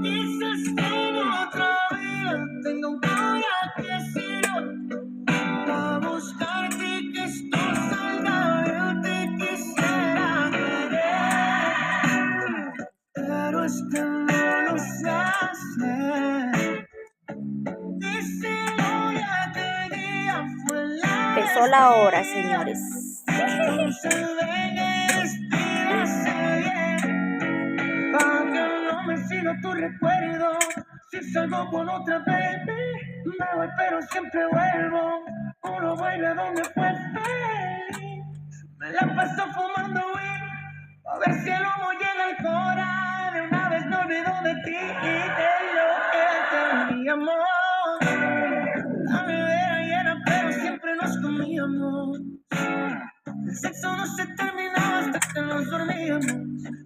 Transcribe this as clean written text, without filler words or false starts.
Quizás tengo otra vida, tengo un día que a buscarte y que esto salga bien, te quisiera querer, pero es que no lo sé hacer. Díselo ya que día fue la Empezó la hora, señores. entonces ven y despídase bien, para que no me siga tu recuerdo. Si salgo con otra baby, me voy pero siempre vuelvo. Uno vuelve donde fue feliz. Me la paso fumando weed, a ver si el humo llega al cora. De una vez me olvido de ti y de lo que teníamos. La nevera llena, pero siempre nos comíamos. El sexo no se terminaba hasta que nos dormíamos.